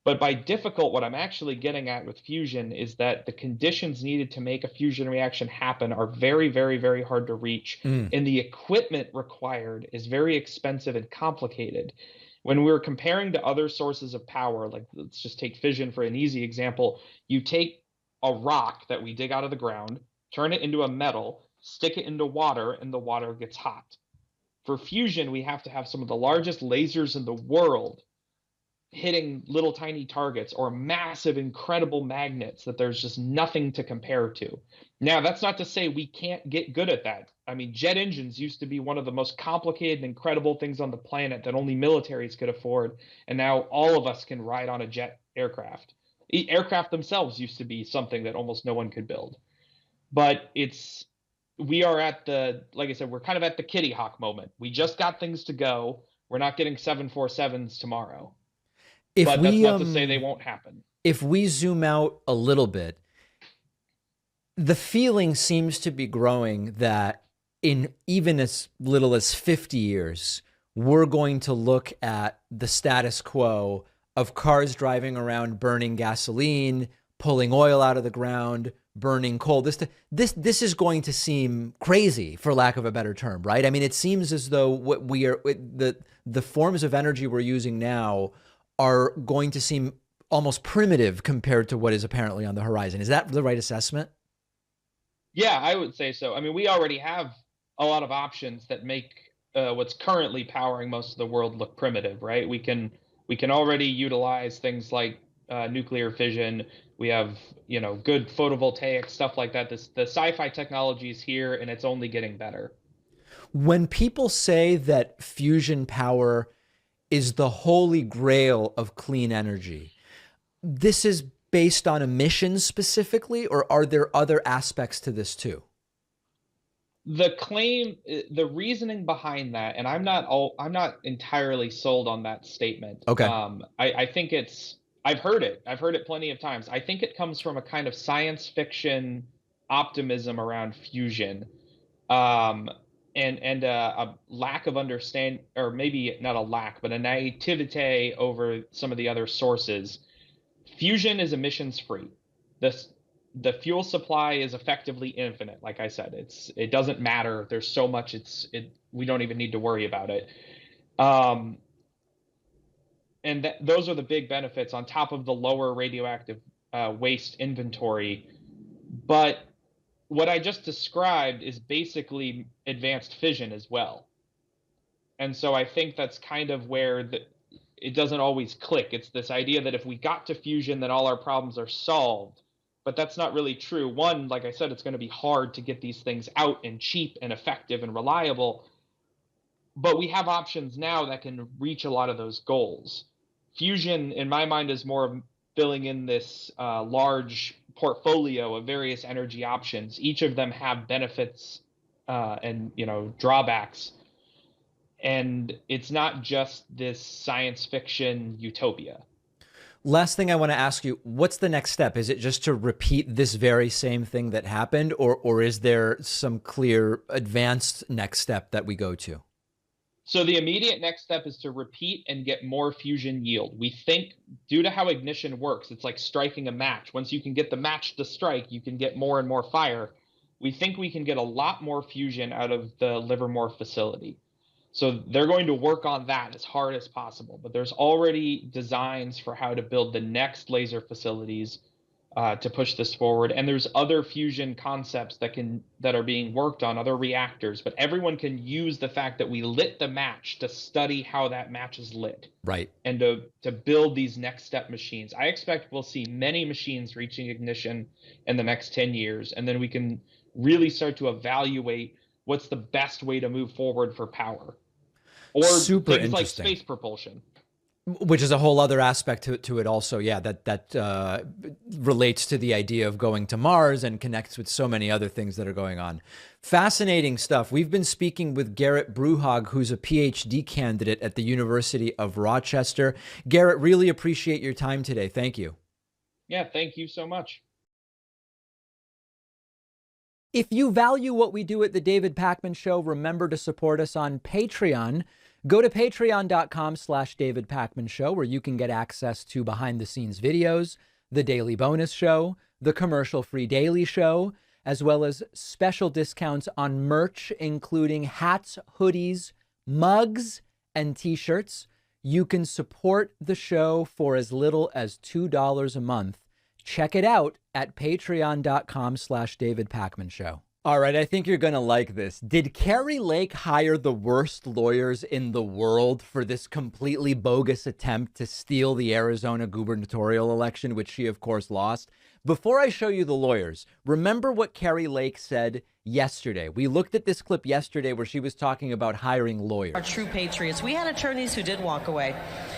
But by difficult, what I'm actually getting at with fusion is that the conditions needed to make a fusion reaction happen are very, very, very hard to reach. And the equipment required is very expensive and complicated. When we're comparing to other sources of power, like let's just take fission for an easy example, you take a rock that we dig out of the ground, turn it into a metal, stick it into water, and the water gets hot. For fusion, we have to have some of the largest lasers in the world hitting little tiny targets, or massive, incredible magnets that there's just nothing to compare to. Now, that's not to say we can't get good at that. I mean, jet engines used to be one of the most complicated and incredible things on the planet that only militaries could afford. And now all of us can ride on a jet aircraft. Aircraft themselves used to be something that almost no one could build. But we are at like I said, we're kind of at the Kitty Hawk moment. We just got things to go. We're not getting 747s tomorrow. But that's not to say they won't happen. If we zoom out a little bit, the feeling seems to be growing that in even as little as 50 years, we're going to look at the status quo of cars driving around burning gasoline, pulling oil out of the ground, burning coal. This is going to seem crazy, for lack of a better term, right? I mean, it seems as though what the forms of energy we're using now are going to seem almost primitive compared to what is apparently on the horizon. Is that the right assessment? Yeah, I would say so. I mean, we already have a lot of options that make what's currently powering most of the world look primitive, right? We can already utilize things like nuclear fission. We have, good photovoltaic stuff like that. The sci-fi technology is here, and it's only getting better. When people say that fusion power is the holy grail of clean energy, this is based on emissions specifically, or are there other aspects to this too? The claim, the reasoning behind that, and I'm not entirely sold on that statement. Okay. I think I've heard it plenty of times. I think it comes from a kind of science fiction optimism around fusion, um, and a lack of understand, or maybe not a lack, but a naivete over some of the other sources. Fusion is emissions free. This The fuel supply is effectively infinite. Like I said, it doesn't matter. There's so much. We don't even need to worry about it. Um, and those are the big benefits on top of the lower radioactive waste inventory. But what I just described is basically advanced fission as well. And so I think that's kind of where it doesn't always click. It's this idea that if we got to fusion, then all our problems are solved. But that's not really true. One, like I said, it's going to be hard to get these things out and cheap and effective and reliable. But we have options now that can reach a lot of those goals. Fusion, in my mind, is more of filling in this large portfolio of various energy options. Each of them have benefits and drawbacks. And it's not just this science fiction utopia. Last thing I want to ask you, what's the next step? Is it just to repeat this very same thing that happened, or is there some clear advanced next step that we go to? So the immediate next step is to repeat and get more fusion yield. We think, due to how ignition works, it's like striking a match. Once you can get the match to strike, you can get more and more fire. We think we can get a lot more fusion out of the Livermore facility. So they're going to work on that as hard as possible. But there's already designs for how to build the next laser facilities to push this forward. And there's other fusion concepts that are being worked on, other reactors. But everyone can use the fact that we lit the match to study how that match is lit. Right. And to build these next step machines. I expect we'll see many machines reaching ignition in the next 10 years. And then we can really start to evaluate what's the best way to move forward for power, or Super things like interesting. space propulsion, which is a whole other aspect to it also. Yeah, that relates to the idea of going to Mars and connects with so many other things that are going on. Fascinating stuff. We've been speaking with Gerrit Bruhaug, who's a PhD candidate at the University of Rochester. Gerrit, really appreciate your time today. Thank you. Yeah, thank you so much. If you value what we do at the David Pakman Show, remember to support us on Patreon. Go to patreon.com/David Pakman Show, where you can get access to behind the scenes videos, the daily bonus show, the commercial-free daily show, as well as special discounts on merch, including hats, hoodies, mugs, and t-shirts. You can support the show for as little as $2 a month. Check it out at patreon.com/David Pakman Show. All right, I think you're going to like this. Did Kari Lake hire the worst lawyers in the world for this completely bogus attempt to steal the Arizona gubernatorial election, which she, of course, lost? Before I show you the lawyers, remember what Kari Lake said yesterday. We looked at this clip yesterday where she was talking about hiring lawyers. Are true patriots. We had attorneys who did walk away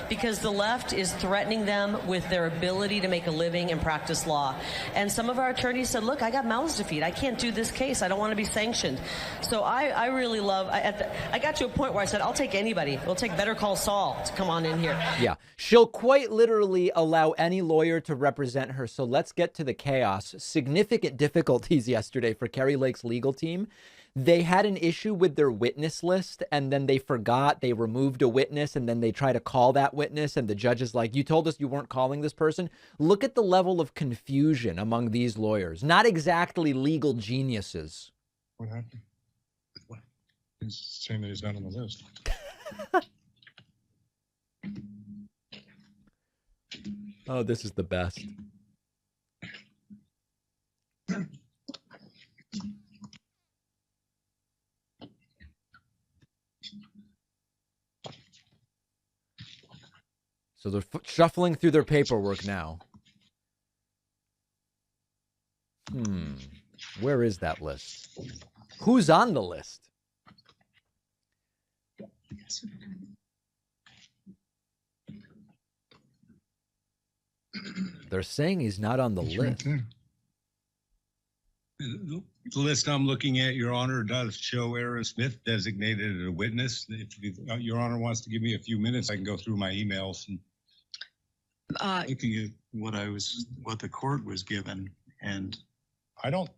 because the left is threatening them with their ability to make a living and practice law. And some of our attorneys said, look, I got mouths to feed. I can't do this case. I don't want to be sanctioned. So I really love, I got to a point where I said, I'll take anybody. We'll take Better Call Saul to come on in here. Yeah, she'll quite literally allow any lawyer to represent her. So let's get to the chaos. Significant difficulties yesterday for Kari Lake's legal team. They had an issue with their witness list, and then they forgot, they removed a witness, and then they try to call that witness, and the judge is like, you told us you weren't calling this person. Look at the level of confusion among these lawyers. Not exactly legal geniuses. What happened? What? He's saying that he's not on the list. Oh, this is the best. So they're shuffling through their paperwork now. Where is that list? Who's on the list? They're saying he's not on the list. The list I'm looking at, Your Honor, does show Aaron Smith designated as a witness. If Your Honor wants to give me a few minutes, I can go through my emails and looking at what the court was given, and I don't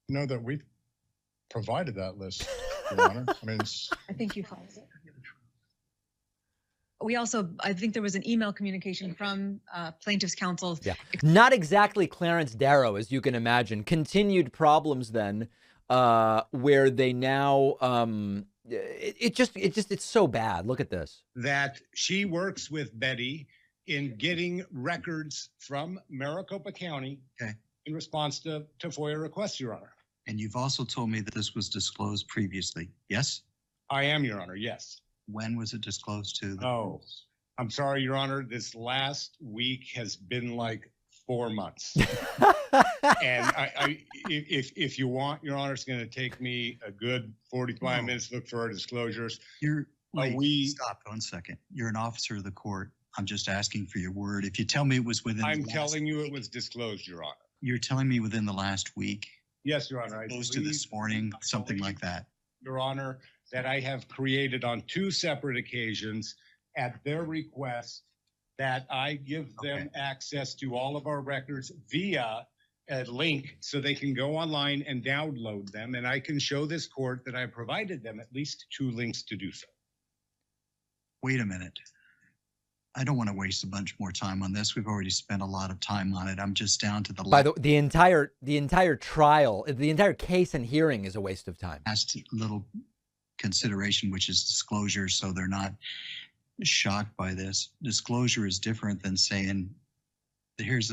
know that we provided that list, Your Honor. I mean, I think you followed it. We also, I think there was an email communication from plaintiff's counsel. Yeah, not exactly Clarence Darrow, as you can imagine. Continued problems then, where they now, it's so bad. Look at this. that she works with Betty in getting records from Maricopa County in response to FOIA requests, Your Honor. and you've also told me that this was disclosed previously. Yes? I am, Your Honor, yes. When was it disclosed to? Oh, I'm sorry, Your Honor. This last week has been like 4 months. And if you want, Your Honor, it's going to take me a good 45 minutes to look for our disclosures. Stop 1 second. You're an officer of the court. I'm just asking for your word. If you tell me it was within I'm telling you it was disclosed, Your Honor. You're telling me within the last week? Yes, Your Honor. Close to this morning, something like that. Your Honor, that I have created on 2 separate occasions at their request that I give them access to all of our records via a link so they can go online and download them. And I can show this court that I provided them at least 2 links to do so. Wait a minute. I don't want to waste a bunch more time on this. We've already spent a lot of time on it. I'm just down to the By the entire trial, the entire case and hearing is a waste of time. last little consideration, which is disclosure, so they're not shocked by this. Disclosure is different than saying, here's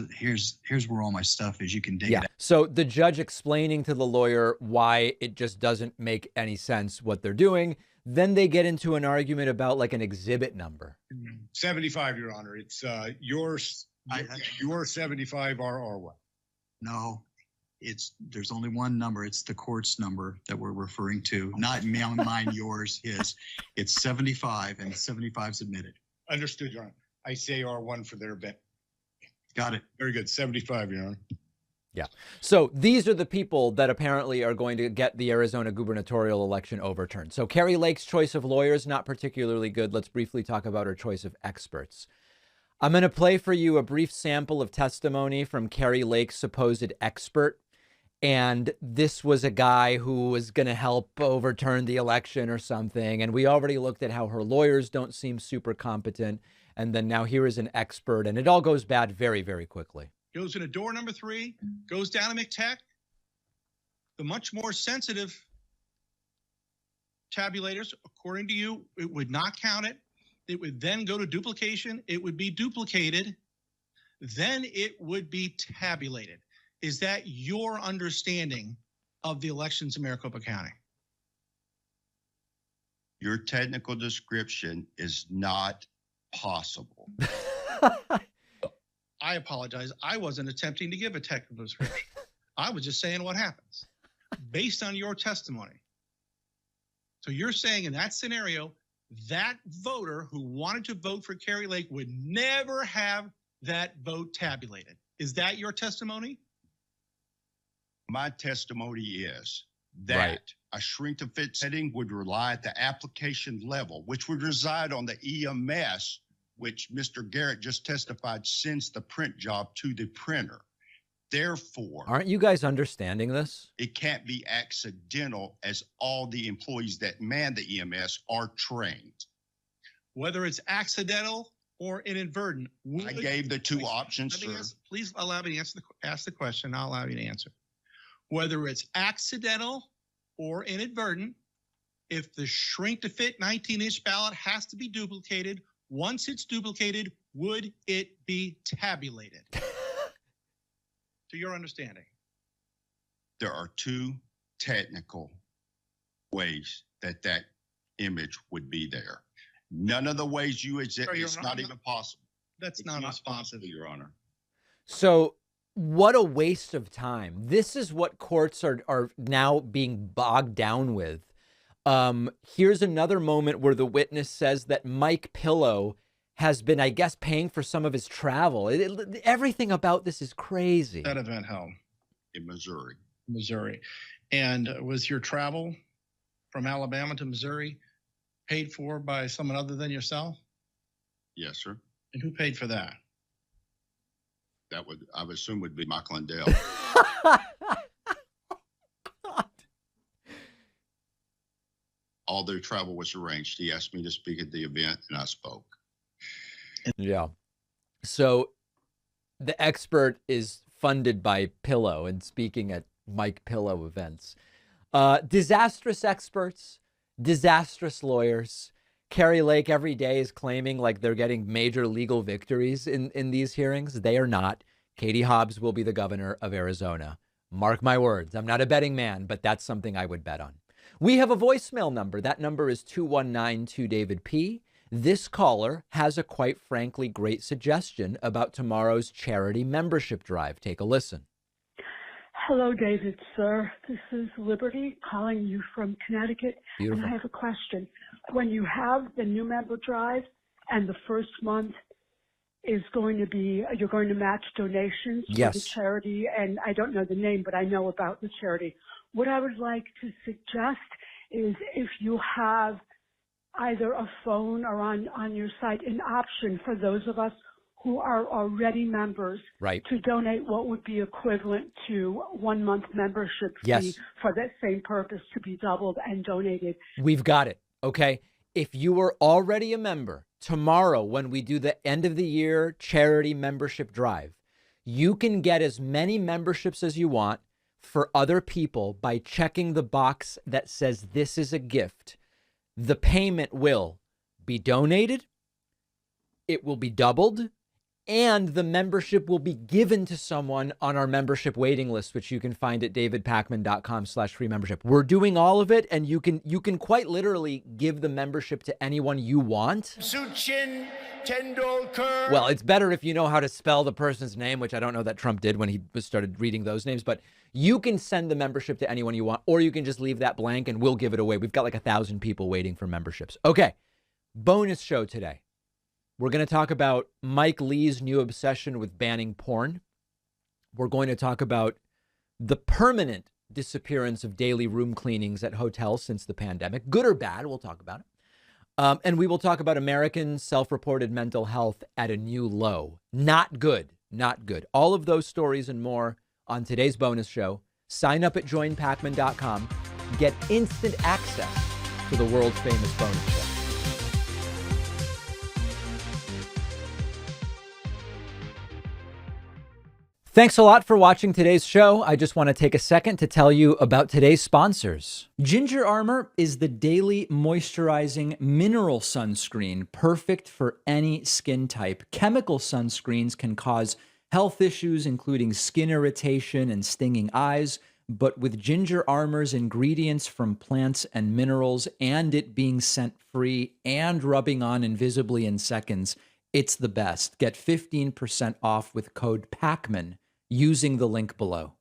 where all my stuff is. You can dig it out. So the judge explaining to the lawyer why it just doesn't make any sense what they're doing. Then they get into an argument about like an exhibit number. 75, Your Honor. It's yours. Your 75 RR1. No, there's only one number. It's the court's number that we're referring to. Not mine, yours, his. It's 75, and 75 is admitted. Understood, Your Honor. I say R1 for their bet. Got it. Very good. 75, Your Honor. Yeah. So these are the people that apparently are going to get the Arizona gubernatorial election overturned. So Kari Lake's choice of lawyers, not particularly good. Let's briefly talk about her choice of experts. I'm going to play for you a brief sample of testimony from Kari Lake's supposed expert. And this was a guy who was going to help overturn the election or something. And we already looked at how her lawyers don't seem super competent. And then now here is an expert, and it all goes bad very, very quickly. Goes into door number 3, goes down to McTech. The much more sensitive tabulators, according to you, it would not count it. It would then go to duplication. It would be duplicated. Then it would be tabulated. Is that your understanding of the elections in Maricopa County? Your technical description is not possible. I apologize. I wasn't attempting to give a technical description. I was just saying what happens based on your testimony. So you're saying in that scenario, that voter who wanted to vote for Kari Lake would never have that vote tabulated. Is that your testimony? My testimony is that a shrink to fit setting would rely at the application level, which would reside on the EMS, which Mr. Gerrit just testified sends the print job to the printer. Therefore, aren't you guys understanding this? It can't be accidental, as all the employees that man the EMS are trained. Whether it's accidental or inadvertent. I gave the 2 options, sir. Please allow me to ask the question. I'll allow you to answer. Whether it's accidental or inadvertent, if the shrink to fit 19-inch ballot has to be duplicated, once it's duplicated, would it be tabulated? To your understanding. There are two technical ways that that image would be there. None of the ways you exist, it's not even possible. That's It's not not responsive. possible, Your Honor. So what a waste of time. This is what courts are now being bogged down with. Here's another moment where the witness says that Mike Pillow has been, I guess, paying for some of his travel. Everything about this is crazy. That event held In Missouri. Missouri. And was your travel from Alabama to Missouri paid for by someone other than yourself? Yes, sir. And who paid for that? That would, I would assume, would be Michael and Dale. All their travel was arranged. He asked me to speak at the event, and I spoke. Yeah. So the expert is funded by Pillow and speaking at Mike Pillow events. Disastrous experts, disastrous lawyers. Kari Lake every day is claiming like they're getting major legal victories in these hearings. They are not. Katie Hobbs will be the governor of Arizona. Mark my words. I'm not a betting man, but that's something I would bet on. We have a voicemail number. That number is 219-2-DAVID-P. This caller has a quite frankly great suggestion about tomorrow's charity membership drive. Take a listen. Hello, David, sir. This is Liberty calling you from Connecticut. Beautiful. And I have a question. When you have the new member drive and the first month is going to be, you're going to match donations for Yes. the charity, and I don't know the name, but I know about the charity. What I would like to suggest is if you have either a phone or on your site an option for those of us who are already members Right. to donate what would be equivalent to 1 month membership fee Yes. for that same purpose to be doubled and donated. We've got it. Okay. If you were already a member, tomorrow when we do the end of the year charity membership drive, you can get as many memberships as you want for other people by checking the box that says this is a gift. The payment will be donated, it will be doubled, and the membership will be given to someone on our membership waiting list, which you can find at davidpakman.com/free membership. We're doing all of it, and you can quite literally give the membership to anyone you want. Suchin Tendulkar. Well, it's better if you know how to spell the person's name, which I don't know that Trump did when he started reading those names, but you can send the membership to anyone you want, or you can just leave that blank and we'll give it away. We've got like 1,000 people waiting for memberships. Okay, bonus show today. We're going to talk about Mike Lee's new obsession with banning porn. We're going to talk about the permanent disappearance of daily room cleanings at hotels since the pandemic. Good or bad, we'll talk about it. And we will talk about American self-reported mental health at a new low. Not good, not good. All of those stories and more on today's bonus show. Sign up at joinpakman.com. Get instant access to the world's famous bonus show. Thanks a lot for watching today's show. I just want to take a second to tell you about today's sponsors. Ginger Armor is the daily moisturizing mineral sunscreen, perfect for any skin type. Chemical sunscreens can cause health issues, including skin irritation and stinging eyes. But with Ginger Armor's ingredients from plants and minerals, and it being scent free and rubbing on invisibly in seconds, it's the best. Get 15% off with code PAKMAN using the link below.